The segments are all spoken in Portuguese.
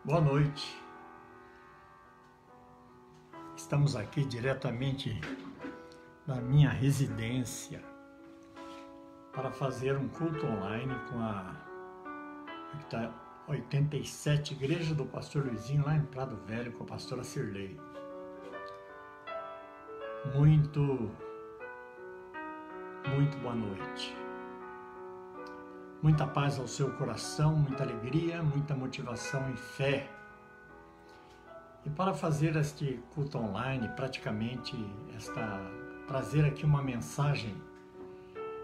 Boa noite. Estamos aqui diretamente na minha residência para fazer um culto online com a 87 Igreja do Pastor Luizinho, lá em Prado Velho, com a pastora Cirlei. Muito boa noite. Muita paz ao seu coração, muita alegria, muita motivação e fé. E para fazer este culto online, praticamente, trazer aqui uma mensagem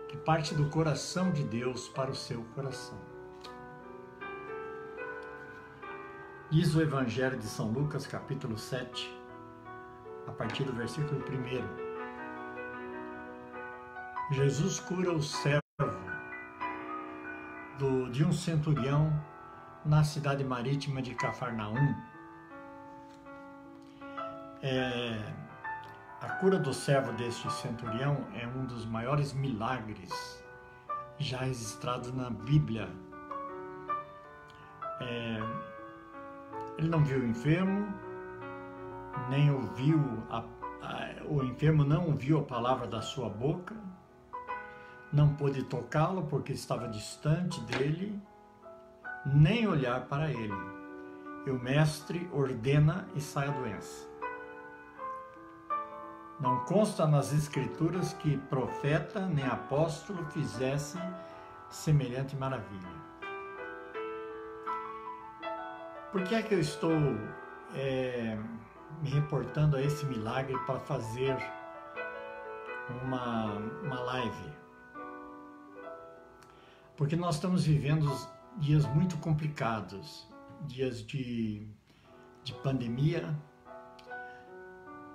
que parte do coração de Deus para o seu coração. Diz o Evangelho de São Lucas, capítulo 7, a partir do versículo 1. Jesus cura o servo de um centurião na cidade marítima de Cafarnaum. A cura do servo deste centurião é um dos maiores milagres já registrados na Bíblia. Ele não viu o enfermo, nem ouviu, o enfermo não ouviu a palavra da sua boca, não pôde tocá-lo porque estava distante dele, nem olhar para ele. E o mestre ordena e sai a doença. Não consta nas Escrituras que profeta nem apóstolo fizesse semelhante maravilha. Por que é que eu estou me reportando a esse milagre para fazer uma live? Porque nós estamos vivendo dias muito complicados, dias de pandemia,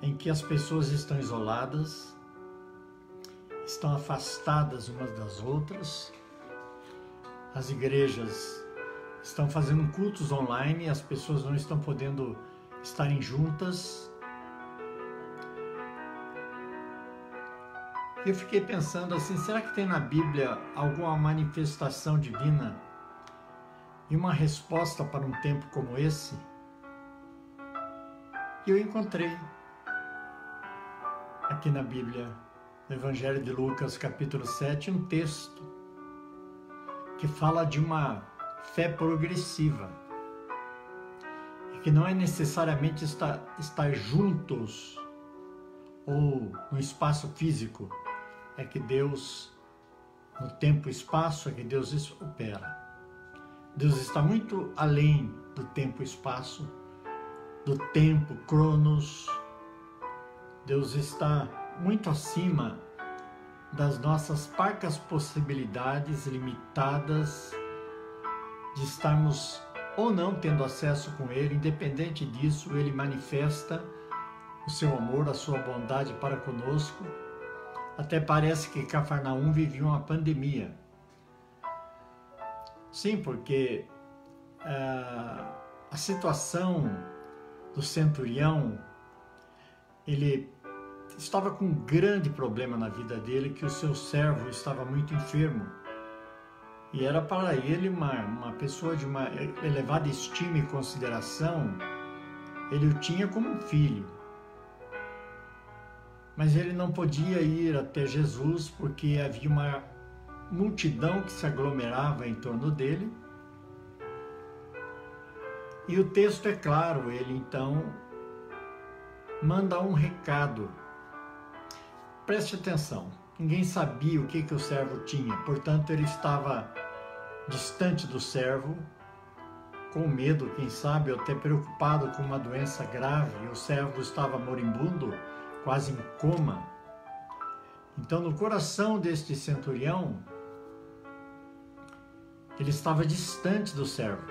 em que as pessoas estão isoladas, estão afastadas umas das outras, as igrejas estão fazendo cultos online, as pessoas não estão podendo estarem juntas. Eu fiquei pensando assim, será que tem na Bíblia alguma manifestação divina e uma resposta para um tempo como esse? E eu encontrei aqui na Bíblia, no Evangelho de Lucas, capítulo 7, um texto que fala de uma fé progressiva e que não é necessariamente estar juntos ou no espaço físico. É que Deus, no tempo e espaço, é que Deus opera. Deus está muito além do tempo e espaço, do tempo, cronos. Deus está muito acima das nossas parcas possibilidades limitadas de estarmos ou não tendo acesso com Ele. Independente disso, Ele manifesta o seu amor, a sua bondade para conosco. Até parece que Cafarnaum vivia uma pandemia. Sim, porque a situação do centurião, ele estava com um grande problema na vida dele, que o seu servo estava muito enfermo. E era para ele uma pessoa de uma elevada estima e consideração. Ele o tinha como um filho. Mas ele não podia ir até Jesus porque havia uma multidão que se aglomerava em torno dele. E o texto é claro, ele então manda um recado. Preste atenção, ninguém sabia o que o servo tinha, portanto ele estava distante do servo, com medo, quem sabe, ou até preocupado com uma doença grave, e o servo estava moribundo, quase em coma. Então, no coração deste centurião, ele estava distante do servo.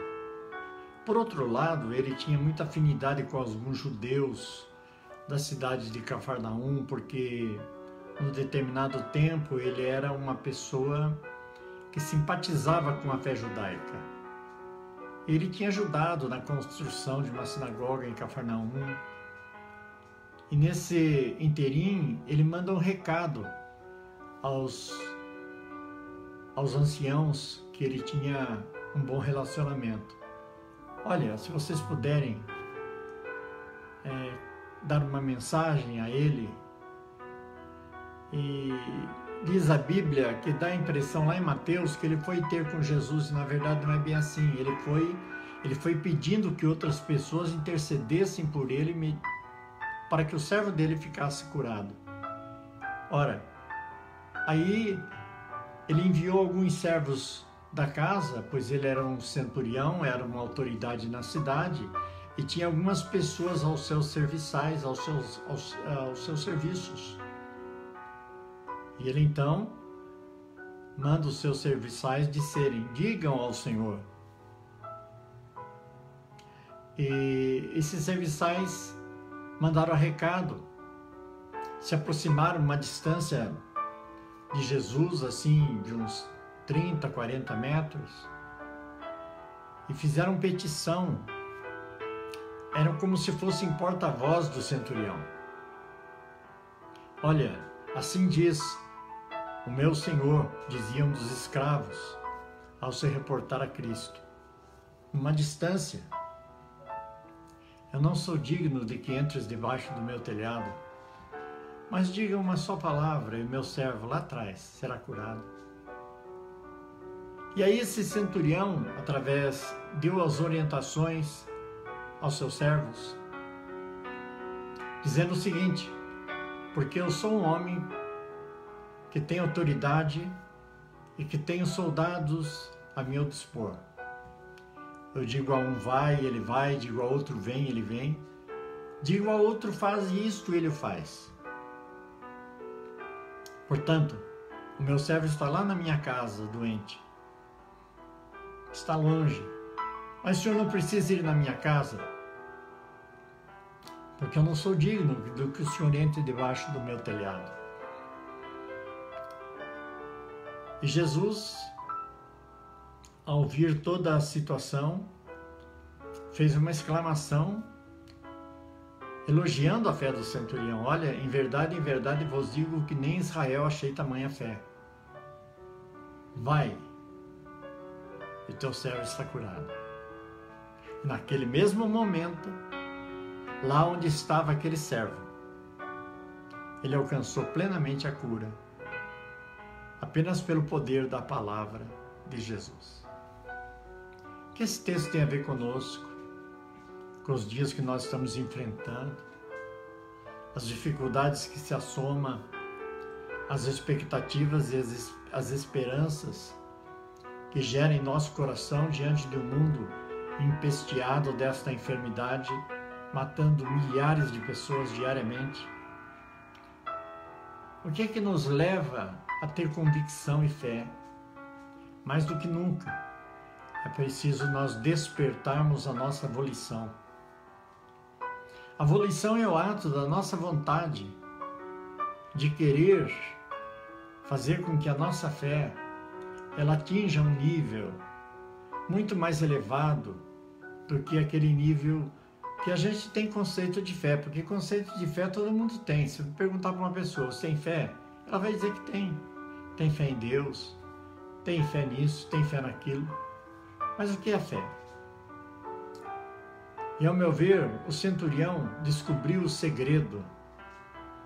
Por outro lado, ele tinha muita afinidade com alguns judeus da cidade de Cafarnaum, porque num determinado tempo ele era uma pessoa que simpatizava com a fé judaica. Ele tinha ajudado na construção de uma sinagoga em Cafarnaum. E nesse interim, ele manda um recado aos anciãos que ele tinha um bom relacionamento. olha, se vocês puderem dar uma mensagem a ele. E diz a Bíblia que dá a impressão lá em Mateus que ele foi ter com Jesus, e na verdade não é bem assim. Ele foi pedindo que outras pessoas intercedessem por ele para que o servo dele ficasse curado. Ora, aí ele enviou alguns servos da casa, pois ele era um centurião, era uma autoridade na cidade, e tinha algumas pessoas aos seus serviçais, aos seus serviços. E ele então manda os seus serviçais disserem: digam ao Senhor. E esses serviçais mandaram recado, se aproximaram uma distância de Jesus, assim, de uns 30, 40 metros, e fizeram petição. Eram como se fossem porta-voz do centurião. Olha, assim diz o meu Senhor, diziam dos escravos, ao se reportar a Cristo. Numa distância: eu não sou digno de que entres debaixo do meu telhado, mas diga uma só palavra e o meu servo lá atrás será curado. E aí esse centurião, deu as orientações aos seus servos, dizendo o seguinte: porque eu sou um homem que tem autoridade e que tenho soldados a meu dispor. Eu digo a um vai, ele vai, digo a outro vem, ele vem, digo a outro faz isto, ele o faz. Portanto, o meu servo está lá na minha casa, doente. Está longe. Mas o senhor não precisa ir na minha casa, porque eu não sou digno do que o senhor entre debaixo do meu telhado. E Jesus, ao ouvir toda a situação, fez uma exclamação, elogiando a fé do centurião. Olha, em verdade vos digo que nem Israel achei tamanha fé. Vai, e teu servo está curado. E naquele mesmo momento, lá onde estava aquele servo, ele alcançou plenamente a cura, apenas pelo poder da palavra de Jesus. O que esse texto tem a ver conosco, com os dias que nós estamos enfrentando, as dificuldades que se assomam, as expectativas e as esperanças que geram em nosso coração diante de um mundo empesteado desta enfermidade, matando milhares de pessoas diariamente? O que é que nos leva a ter convicção e fé? Mais do que nunca, é preciso nós despertarmos a nossa volição. A volição é o ato da nossa vontade de querer fazer com que a nossa fé ela atinja um nível muito mais elevado do que aquele nível que a gente tem conceito de fé, porque conceito de fé todo mundo tem. Se eu perguntar para uma pessoa: você tem fé? Ela vai dizer que tem. Tem fé em Deus, tem fé nisso, tem fé naquilo. Mas o que é fé? E ao meu ver, o centurião descobriu o segredo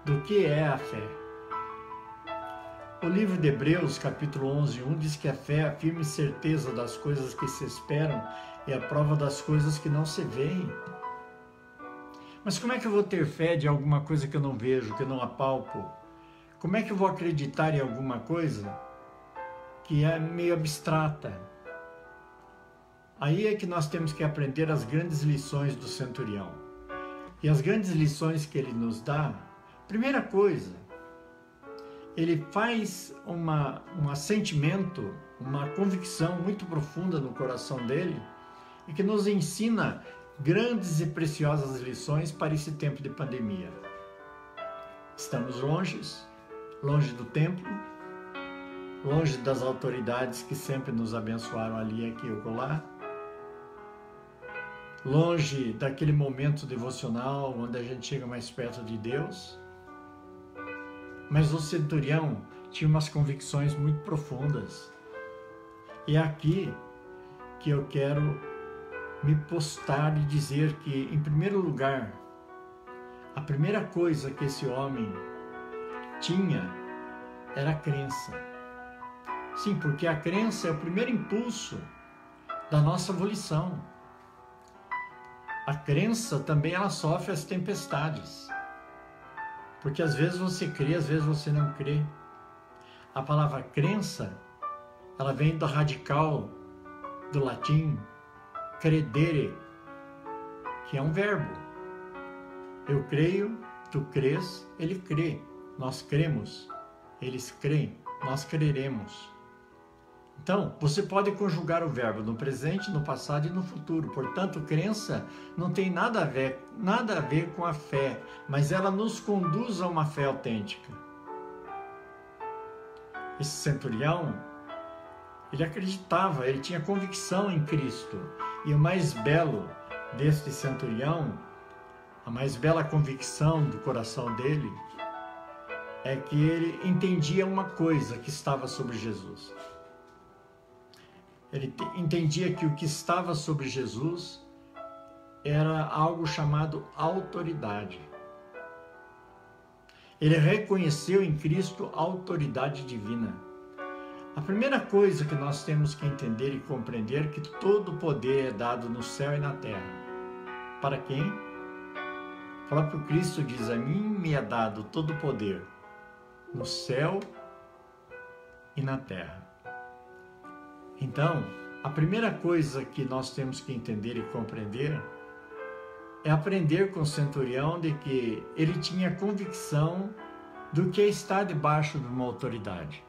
do que é a fé. O livro de Hebreus, capítulo 11:1, diz que a fé é a firme certeza das coisas que se esperam e a prova das coisas que não se veem. Mas como é que eu vou ter fé de alguma coisa que eu não vejo, que eu não apalpo? Como é que eu vou acreditar em alguma coisa que é meio abstrata? Aí é que nós temos que aprender as grandes lições do centurião. E as grandes lições que ele nos dá, primeira coisa, ele faz um assentimento, uma convicção muito profunda no coração dele e que nos ensina grandes e preciosas lições para esse tempo de pandemia. Estamos longe do templo, longe das autoridades que sempre nos abençoaram ali, aqui e acolá, longe daquele momento devocional onde a gente chega mais perto de Deus. Mas o centurião tinha umas convicções muito profundas. E é aqui que eu quero me postar e dizer que, em primeiro lugar, a primeira coisa que esse homem tinha era a crença. Sim, porque a crença é o primeiro impulso da nossa volição. A crença também ela sofre as tempestades. Porque às vezes você crê, às vezes você não crê. A palavra crença, ela vem do radical do latim credere, que é um verbo. Eu creio, tu crês, ele crê. Nós cremos, eles creem, nós creremos. Então, você pode conjugar o verbo no presente, no passado e no futuro. Portanto, crença não tem nada a ver com a fé, mas ela nos conduz a uma fé autêntica. Esse centurião, ele acreditava, ele tinha convicção em Cristo. E o mais belo deste centurião, a mais bela convicção do coração dele, é que ele entendia uma coisa que estava sobre Jesus. Ele entendia que o que estava sobre Jesus era algo chamado autoridade. Ele reconheceu em Cristo a autoridade divina. A primeira coisa que nós temos que entender e compreender é que todo poder é dado no céu e na terra. Para quem? O próprio Cristo diz, a mim me é dado todo o poder no céu e na terra. Então, a primeira coisa que nós temos que entender e compreender é aprender com o centurião de que ele tinha convicção do que está debaixo de uma autoridade.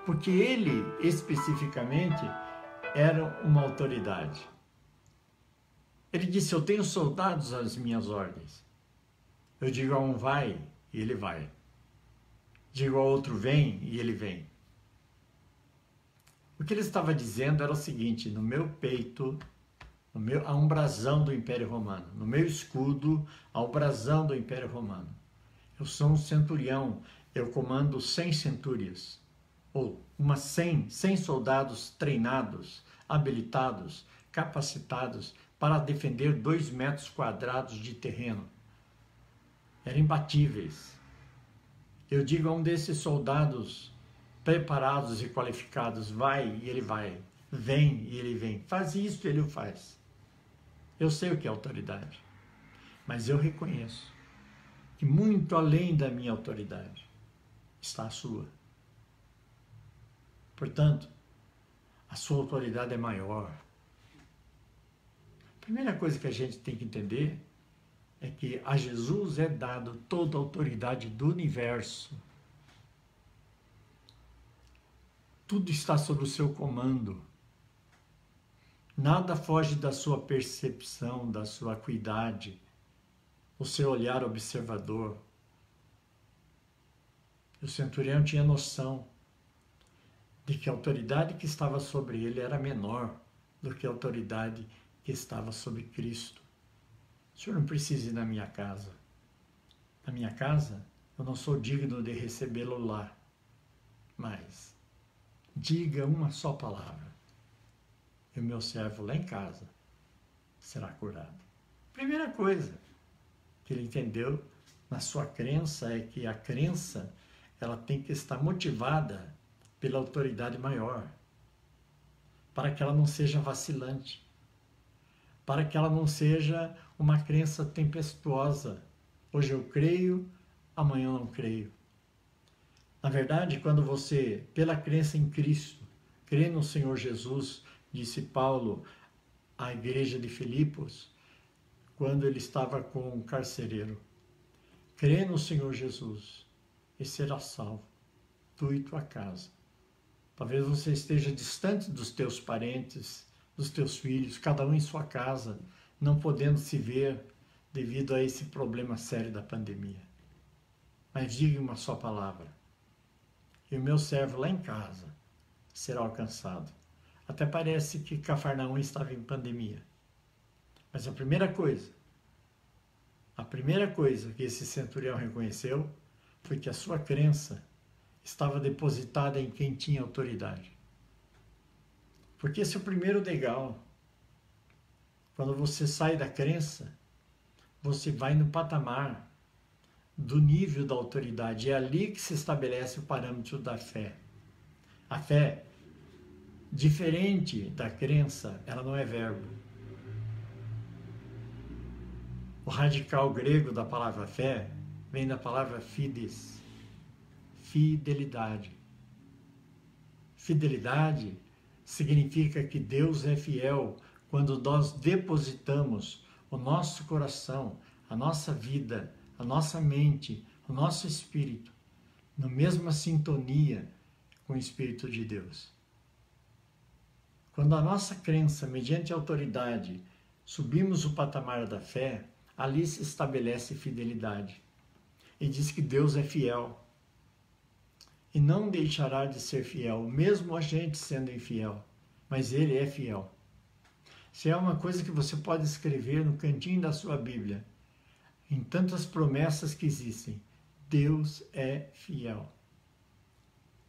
Porque ele, especificamente, era uma autoridade. Ele disse, eu tenho soldados às minhas ordens. Eu digo a um vai, e ele vai. Digo a outro vem, e ele vem. O que ele estava dizendo era o seguinte, no meu peito, há um brasão do Império Romano. No meu escudo, há um brasão do Império Romano. Eu sou um centurião, eu comando 100 centúrias, ou 100 soldados treinados, habilitados, capacitados para defender 2 metros quadrados de terreno. Eram imbatíveis. Eu digo a um desses soldados preparados e qualificados, vai e ele vai, vem e ele vem, faz isso e ele o faz. Eu sei o que é autoridade, mas eu reconheço que muito além da minha autoridade está a sua. Portanto, a sua autoridade é maior. A primeira coisa que a gente tem que entender é que a Jesus é dado toda a autoridade do universo. Tudo está sob o seu comando. Nada foge da sua percepção, da sua acuidade, o seu olhar observador. O centurião tinha noção de que a autoridade que estava sobre ele era menor do que a autoridade que estava sobre Cristo. O senhor não precisa ir na minha casa. Na minha casa, eu não sou digno de recebê-lo lá. Mas diga uma só palavra, e o meu servo lá em casa será curado. Primeira coisa que ele entendeu na sua crença é que a crença ela tem que estar motivada pela autoridade maior, para que ela não seja vacilante, para que ela não seja uma crença tempestuosa. Hoje eu creio, amanhã eu não creio. Na verdade, quando você, pela crença em Cristo, crê no Senhor Jesus, disse Paulo à igreja de Filipos, quando ele estava com o carcereiro, crê no Senhor Jesus e será salvo, tu e tua casa. Talvez você esteja distante dos teus parentes, dos teus filhos, cada um em sua casa, não podendo se ver devido a esse problema sério da pandemia. Mas diga uma só palavra, e o meu servo lá em casa será alcançado. Até parece que Cafarnaum estava em pandemia. Mas a primeira coisa que esse centurião reconheceu foi que a sua crença estava depositada em quem tinha autoridade. Porque esse é o primeiro degrau. Quando você sai da crença, você vai no patamar do nível da autoridade. É ali que se estabelece o parâmetro da fé. A fé, diferente da crença, ela não é verbo. O radical grego da palavra fé vem da palavra fides, fidelidade. Fidelidade significa que Deus é fiel quando nós depositamos o nosso coração, a nossa vida, a nossa mente, o nosso espírito, na mesma sintonia com o Espírito de Deus. Quando a nossa crença, mediante autoridade, subimos o patamar da fé, ali se estabelece fidelidade. E diz que Deus é fiel. E não deixará de ser fiel, mesmo a gente sendo infiel. Mas Ele é fiel. Se é uma coisa que você pode escrever no cantinho da sua Bíblia, em tantas promessas que existem, Deus é fiel.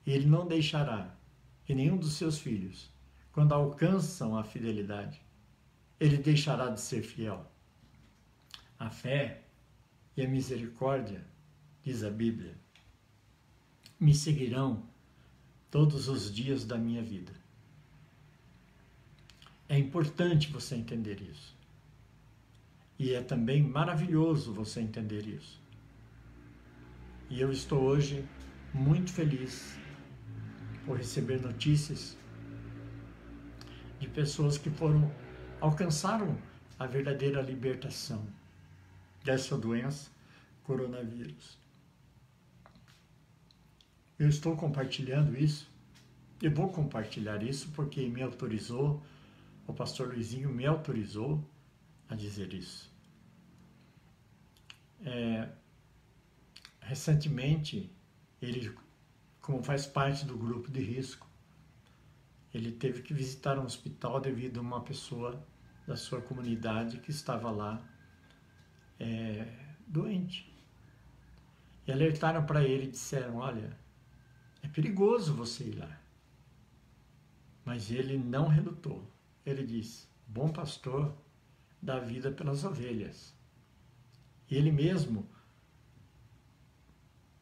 E Ele não deixará que nenhum dos seus filhos, quando alcançam a fidelidade, Ele deixará de ser fiel. A fé e a misericórdia, diz a Bíblia, me seguirão todos os dias da minha vida. É importante você entender isso. E é também maravilhoso você entender isso. E eu estou hoje muito feliz por receber notícias de pessoas que alcançaram a verdadeira libertação dessa doença, coronavírus. Eu estou compartilhando isso, eu vou compartilhar isso porque me autorizou, o pastor Luizinho me autorizou a dizer isso. Recentemente, ele, como faz parte do grupo de risco, ele teve que visitar um hospital devido a uma pessoa da sua comunidade que estava lá doente. E alertaram para ele e disseram, olha, é perigoso você ir lá. Mas ele não relutou. Ele disse, bom pastor dá vida pelas ovelhas. E ele mesmo,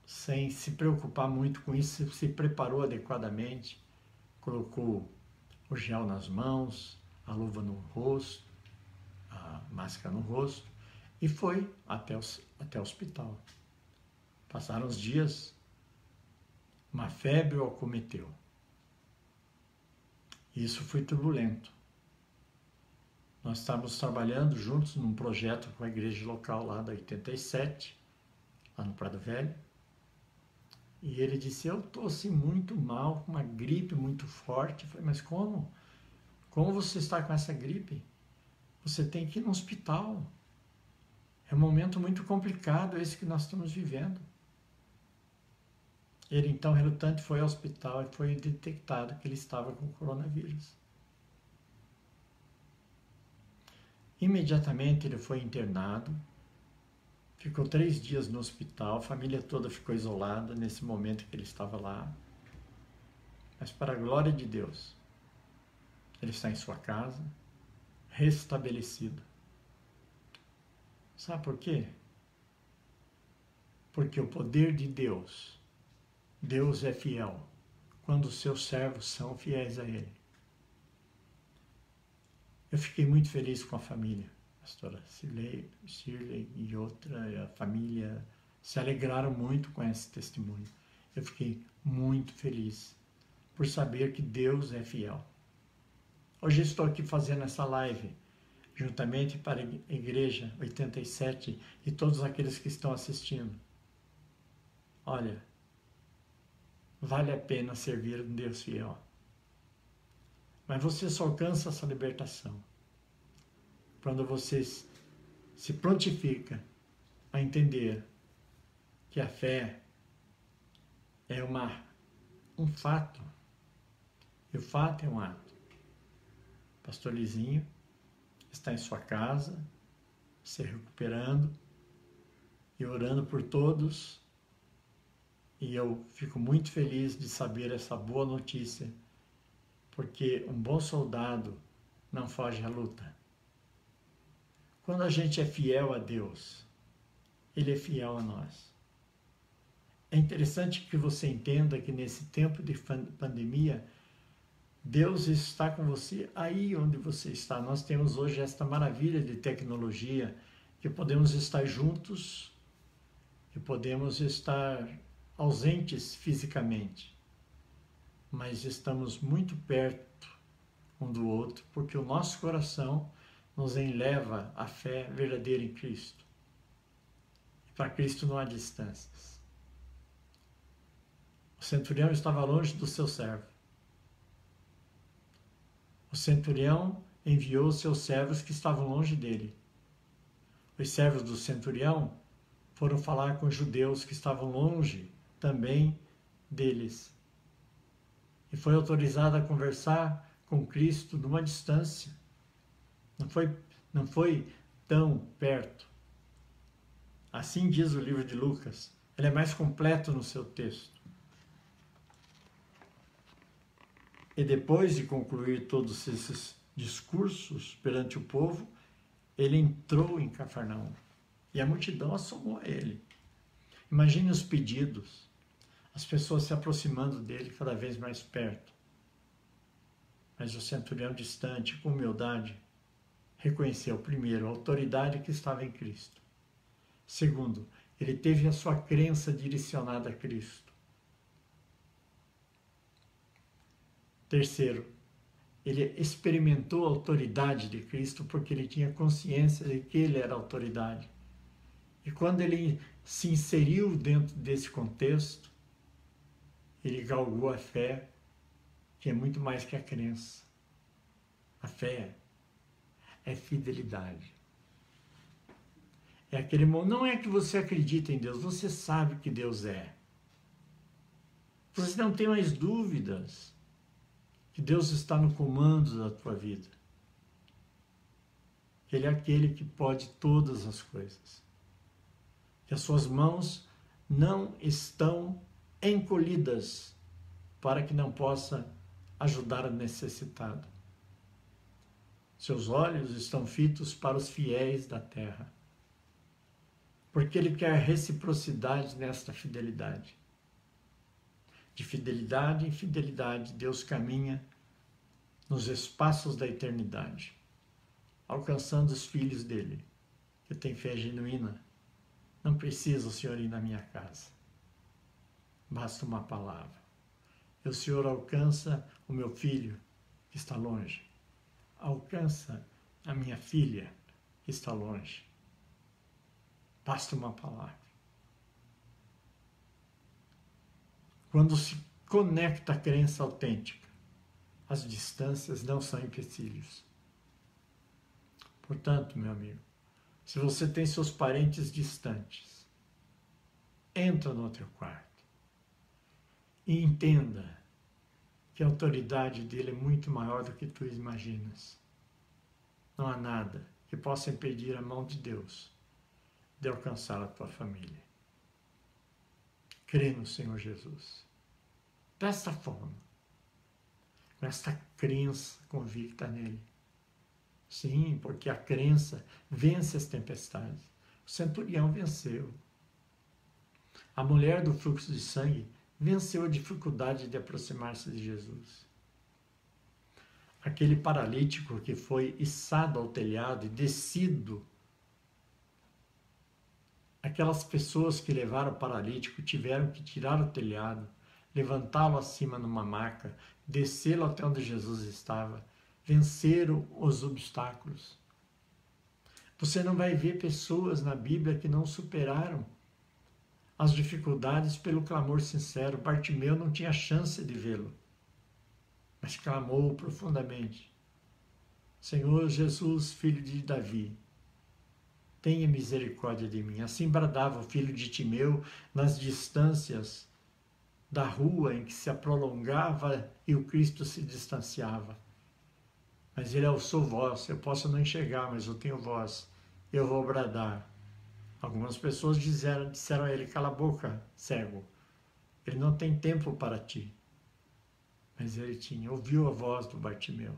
sem se preocupar muito com isso, se preparou adequadamente, colocou o gel nas mãos, a luva no rosto, a máscara no rosto, e foi até o hospital. Passaram os dias, uma febre o acometeu. Isso foi turbulento. Nós estávamos trabalhando juntos num projeto com a igreja local lá da 87, lá no Prado Velho. E ele disse, eu estou assim muito mal, com uma gripe muito forte. Eu falei, mas como? Como você está com essa gripe? Você tem que ir no hospital. É um momento muito complicado esse que nós estamos vivendo. Ele, então, relutante, foi ao hospital e foi detectado que ele estava com coronavírus. Imediatamente ele foi internado, ficou 3 dias no hospital, a família toda ficou isolada nesse momento que ele estava lá. Mas para a glória de Deus, ele está em sua casa, restabelecido. Sabe por quê? Porque o poder de Deus, Deus é fiel quando os seus servos são fiéis a Ele. Eu fiquei muito feliz com a família, a pastora Shirley e outra, a família se alegraram muito com esse testemunho. Eu fiquei muito feliz por saber que Deus é fiel. Hoje estou aqui fazendo essa live, juntamente para a Igreja 87 e todos aqueles que estão assistindo. Olha, vale a pena servir um Deus fiel. Mas você só alcança essa libertação quando você se prontifica a entender que a fé é um fato, e o fato é um ato. Pastor Lizinho está em sua casa, se recuperando e orando por todos, e eu fico muito feliz de saber essa boa notícia, porque um bom soldado não foge à luta. Quando a gente é fiel a Deus, Ele é fiel a nós. É interessante que você entenda que nesse tempo de pandemia, Deus está com você aí onde você está. Nós temos hoje esta maravilha de tecnologia, que podemos estar juntos, que podemos estar ausentes fisicamente, mas estamos muito perto um do outro, porque o nosso coração nos eleva à fé verdadeira em Cristo. Para Cristo não há distâncias. O centurião estava longe do seu servo. O centurião enviou seus servos que estavam longe dele. Os servos do centurião foram falar com os judeus que estavam longe também deles. E foi autorizado a conversar com Cristo numa distância. Não foi tão perto. Assim diz o livro de Lucas. Ele é mais completo no seu texto. E depois de concluir todos esses discursos perante o povo, ele entrou em Cafarnaum. E a multidão assomou a ele. Imagine os pedidos, as pessoas se aproximando dele cada vez mais perto. Mas o centurião, distante, com humildade, reconheceu, primeiro, a autoridade que estava em Cristo. Segundo, ele teve a sua crença direcionada a Cristo. Terceiro, ele experimentou a autoridade de Cristo porque ele tinha consciência de que ele era a autoridade. E quando ele se inseriu dentro desse contexto, ele galgou a fé, que é muito mais que a crença. A fé é fidelidade. É aquele momento, não é que você acredita em Deus, você sabe que Deus é. Você não tem mais dúvidas que Deus está no comando da tua vida. Ele é aquele que pode todas as coisas. Que as suas mãos não estão encolhidas para que não possa ajudar o necessitado. Seus olhos estão fitos para os fiéis da terra. Porque Ele quer reciprocidade nesta fidelidade. De fidelidade em fidelidade, Deus caminha nos espaços da eternidade, alcançando os filhos dele, que têm fé genuína. Não precisa o Senhor ir na minha casa. Basta uma palavra. E o Senhor alcança o meu filho, que está longe. Alcança a minha filha, que está longe. Basta uma palavra. Quando se conecta a crença autêntica, as distâncias não são empecilhos. Portanto, meu amigo, se você tem seus parentes distantes, entra no teu quarto e entenda que a autoridade dele é muito maior do que tu imaginas. Não há nada que possa impedir a mão de Deus de alcançar a tua família. Crê no Senhor Jesus. Desta forma, com esta crença convicta nele. Sim, porque a crença vence as tempestades. O centurião venceu. A mulher do fluxo de sangue venceu a dificuldade de aproximar-se de Jesus. Aquele paralítico que foi içado ao telhado e descido, aquelas pessoas que levaram o paralítico tiveram que tirar o telhado, levantá-lo acima numa maca, descê-lo até onde Jesus estava, venceram os obstáculos. Você não vai ver pessoas na Bíblia que não superaram as dificuldades pelo clamor sincero. Bartimeu não tinha chance de vê-lo, mas clamou profundamente: Senhor Jesus, filho de Davi, tenha misericórdia de mim. Assim bradava o filho de Timeu nas distâncias da rua em que se prolongava e o Cristo se distanciava. Mas ele alçou voz: eu posso não enxergar, mas eu tenho voz, eu vou bradar. Algumas pessoas disseram a ele: cala a boca, cego, ele não tem tempo para ti. Mas ele ouviu a voz do Bartimeu.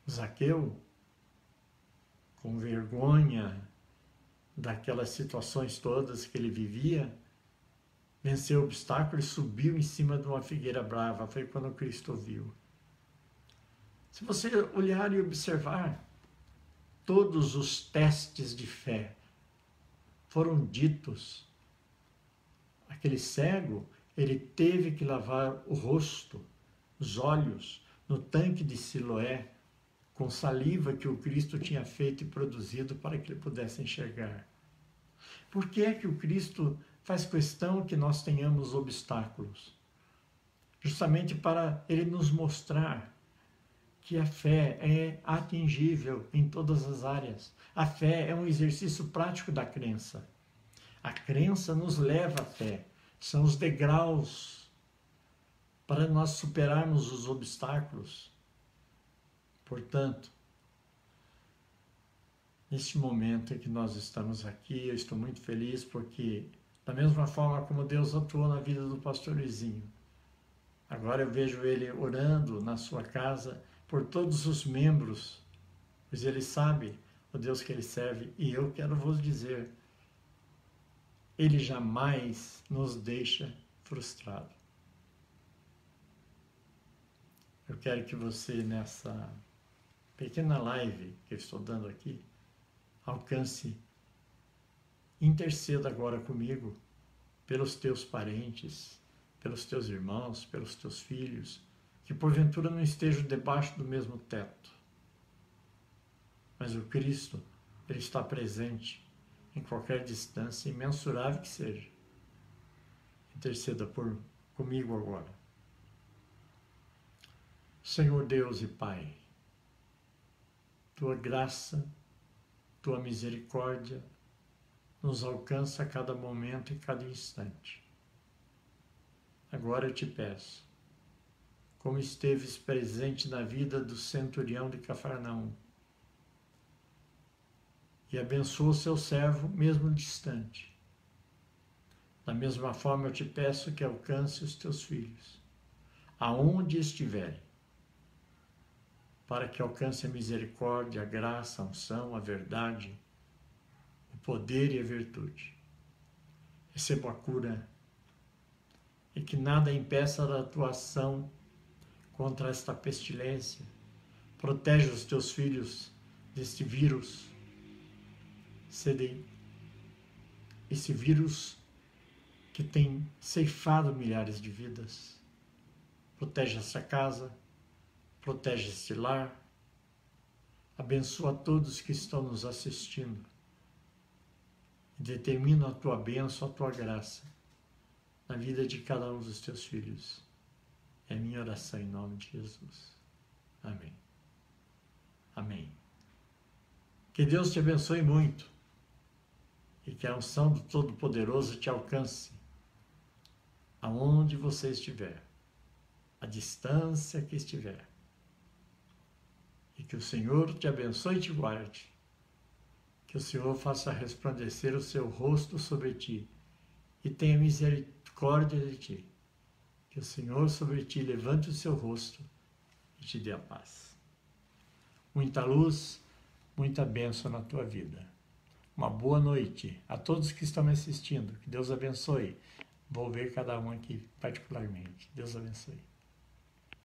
Zaqueu com vergonha daquelas situações todas que ele vivia, venceu o obstáculo e subiu em cima de uma figueira brava. Foi quando Cristo viu. Se você olhar e observar, todos os testes de fé foram ditos. Aquele cego, ele teve que lavar o rosto, os olhos, no tanque de Siloé, com saliva que o Cristo tinha feito e produzido para que ele pudesse enxergar. Por que é que o Cristo faz questão que nós tenhamos obstáculos? Justamente para ele nos mostrar que a fé é atingível em todas as áreas. A fé é um exercício prático da crença. A crença nos leva à fé. São os degraus para nós superarmos os obstáculos. Portanto, neste momento em que nós estamos aqui, eu estou muito feliz porque, da mesma forma como Deus atuou na vida do pastor Luizinho, agora eu vejo ele orando na sua casa por todos os membros, pois ele sabe o Deus que ele serve, e eu quero vos dizer, ele jamais nos deixa frustrados. Eu quero que você, nessa pequena live que eu estou dando aqui, alcance, interceda agora comigo pelos teus parentes, pelos teus irmãos, pelos teus filhos, que porventura não estejam debaixo do mesmo teto. Mas o Cristo, ele está presente em qualquer distância, imensurável que seja. Interceda comigo agora. Senhor Deus e Pai, tua graça, tua misericórdia nos alcança a cada momento e cada instante. Agora eu te peço, como esteves presente na vida do centurião de Cafarnaum, e abençoa o seu servo mesmo distante. Da mesma forma eu te peço que alcance os teus filhos, aonde estiverem, para que alcance a misericórdia, a graça, a unção, a verdade, o poder e a virtude. Receba a cura e que nada impeça da tua ação contra esta pestilência. Protege os teus filhos deste vírus. Esse vírus que tem ceifado milhares de vidas. Protege essa casa, protege este lar, abençoa todos que estão nos assistindo e determina a tua bênção, a tua graça na vida de cada um dos teus filhos. É a minha oração em nome de Jesus. Amém. Amém. Que Deus te abençoe muito e que a unção do Todo-Poderoso te alcance aonde você estiver, a distância que estiver. E que o Senhor te abençoe e te guarde. Que o Senhor faça resplandecer o seu rosto sobre ti e tenha misericórdia de ti. Que o Senhor sobre ti levante o seu rosto e te dê a paz. Muita luz, muita bênção na tua vida. Uma boa noite a todos que estão me assistindo. Que Deus abençoe. Vou ver cada um aqui particularmente. Deus abençoe.